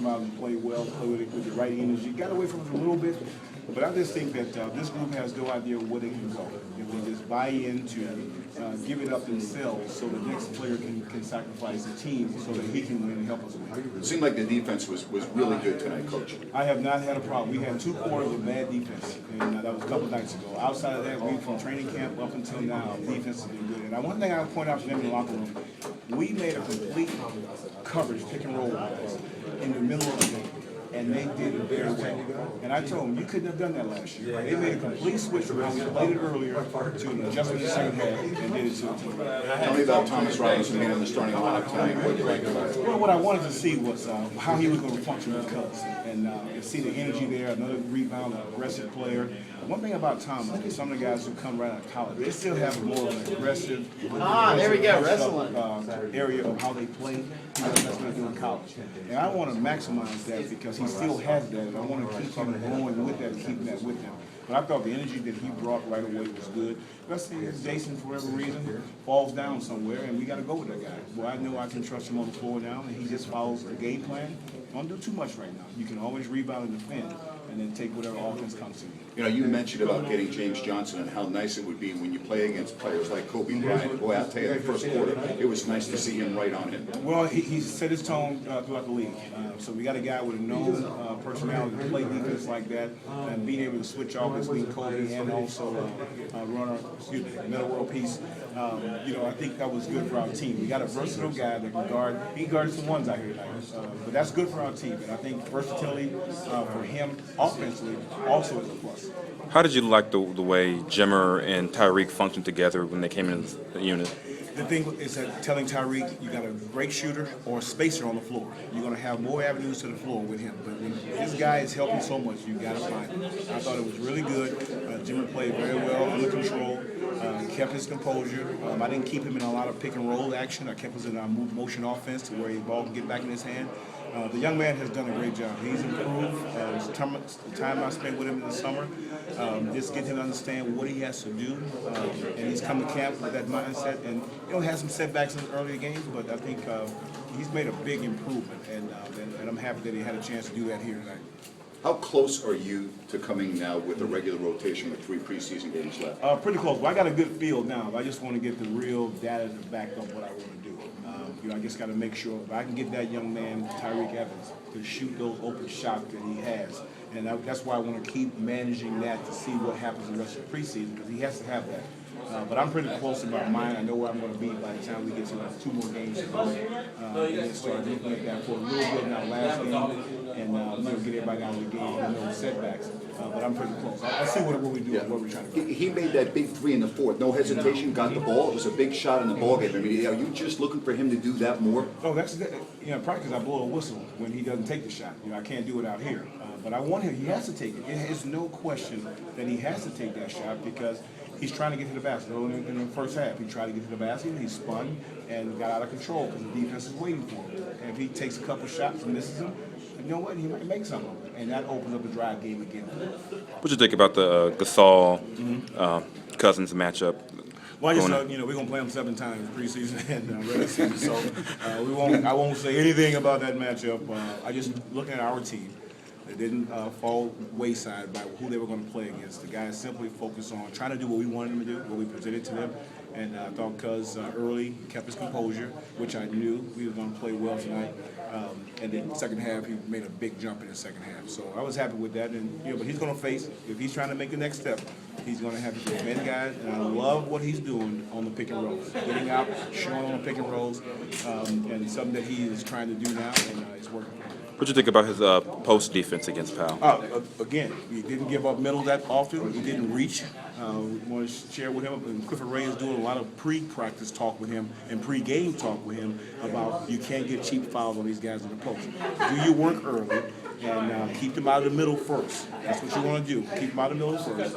come out and play well, play with the right energy. Got away from it a little bit, but I just think that this group has no idea where they can go if they just buy into give it up themselves, so the next player can sacrifice the team so that he can win and help us win. It seemed like the defense was really good tonight, Coach. I have not had a problem. We had 2 quarters of bad defense, and that was a couple nights ago. Outside of that, from training camp up until now, defense has been good. And one thing I would point out to them in the locker room, we made a complete coverage, pick and roll in the middle of the game, and they did it very well. And I told them, you couldn't have done that last year. They made a complete switch from how we played it earlier to an adjustment in the second half and did it to the team. Tell me about Thomas Robinson being in the starting lineup tonight. What you like about it? Well, what I wanted to see was how he was going to function with Cubs, and see the energy there, another rebound, an aggressive player. One thing about Thomas is some of the guys who come right out of college, they still have more of an aggressive, there we go, wrestling area of how they play. That's what they do in college. And I want to maximize that because he still has that, and I want to keep him going with that and keeping that with him. But I thought the energy that he brought right away was good. Let's say Jason, for whatever reason, falls down somewhere, and we got to go with that guy. Well, I know I can trust him on the floor now, and he just follows the game plan. Don't do too much right now. You can always rebound and defend, and then take whatever offense comes to you. You know, you mentioned about getting James Johnson and how nice it would be when you play against players like Kobe Bryant. Boy, I'll tell you, the first quarter, it was nice to see him right on him. Well, he set his tone throughout the league. So we got a guy with a known personality to play defense like that, and being able to switch off between Kobe and also middle world piece. You know, I think that was good for our team. We got a versatile guy that can guard. He guards some ones out here tonight, but that's good for our team. And I think versatility for him offensively also is a plus. How did you like the way Jimmer and Tyreek functioned together when they came in the unit? The thing is that telling Tyreek you got a great shooter or a spacer on the floor. You're going to have more avenues to the floor with him. But when this guy is helping so much, you got to find him. I thought it was really good. Jimmer played very well, under control, kept his composure. I didn't keep him in a lot of pick and roll action. I kept us in our motion offense to where the ball can get back in his hand. The young man has done a great job. He's improved. The time I spent with him in the summer, just getting him to understand what he has to do. And he's come to camp with that mindset. And had some setbacks in the earlier games, but I think he's made a big improvement. And I'm happy that he had a chance to do that here tonight. How close are you to coming now with a regular rotation with 3 preseason games left? Pretty close. Well, I got a good feel now. I just want to get the real data to back up what I want to do. I just got to make sure if I can get that young man, Tyreek Evans, to shoot those open shots that he has. And that's why I want to keep managing that to see what happens in the rest of the preseason, because he has to have that. But I'm pretty close about mine. I know where I'm going to be by the time we get to 2 more games to go. And then start looking at that for a little bit now last game, and get everybody out of the game and no setbacks. But I'm pretty close. I see what we do and what we're trying to do. He made that big 3 in the fourth. No hesitation, got the ball. It was a big shot in the ball game. I mean, are you just looking for him to do that more? Oh, that's practice. I blow a whistle when he doesn't take the shot. I can't do it out here. But I want him. He has to take it. There's no question that he has to take that shot because he's trying to get to the basket. In the first half, he tried to get to the basket. He spun and got out of control because the defense is waiting for him. And if he takes a couple shots and misses them, you know what? He might make something. And that opens up the drive game again. What you think about the Gasol Cousins matchup? Well, I just we're gonna play them 7 times preseason and regular season, so I won't say anything about that matchup. I just looking at our team. They didn't fall wayside by who they were going to play against. The guys simply focused on trying to do what we wanted them to do, what we presented to them. And I thought Cuz early kept his composure, which I knew we were going to play well tonight. And then second half, he made a big jump in the second half. So I was happy with that. And but he's going to face, if he's trying to make the next step, he's going to have to defend guys. And I love what he's doing on the pick and rolls, getting out, showing on the pick and rolls, and something that he is trying to do now, and it's working for him. What do you think about his post defense against Powell? Again, he didn't give up middle that often. He didn't reach. We want to share with him. And Clifford Ray is doing a lot of pre-practice talk with him and pre-game talk with him about you can't get cheap fouls on these guys in the post. Do your work early and keep them out of the middle first. That's what you want to do. Keep them out of the middle first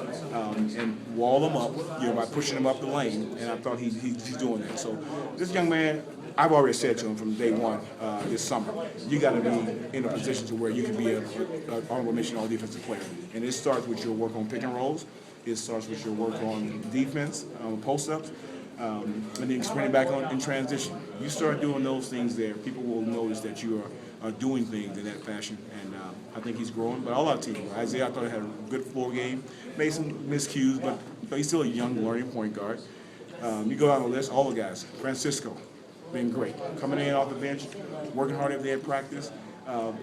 and wall them up by pushing them up the lane. And I thought he's doing that. So this young man, I've already said to him from day one this summer, you got to be in a position to where you can be an honorable mention all defensive player. And it starts with your work on pick and rolls. It starts with your work on defense, post-ups, and then sprinting back on in transition. You start doing those things there, people will notice that you are doing things in that fashion, and I think he's growing. But all our teams, Isaiah, I thought had a good floor game, made some miscues, but he's still a young, learning point guard. You go down the list, all the guys. Francisco, been great, coming in off the bench, working hard every day at practice,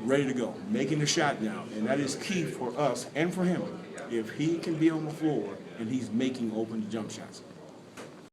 ready to go, making the shot now, and that is key for us and for him. If he can be on the floor and he's making open jump shots,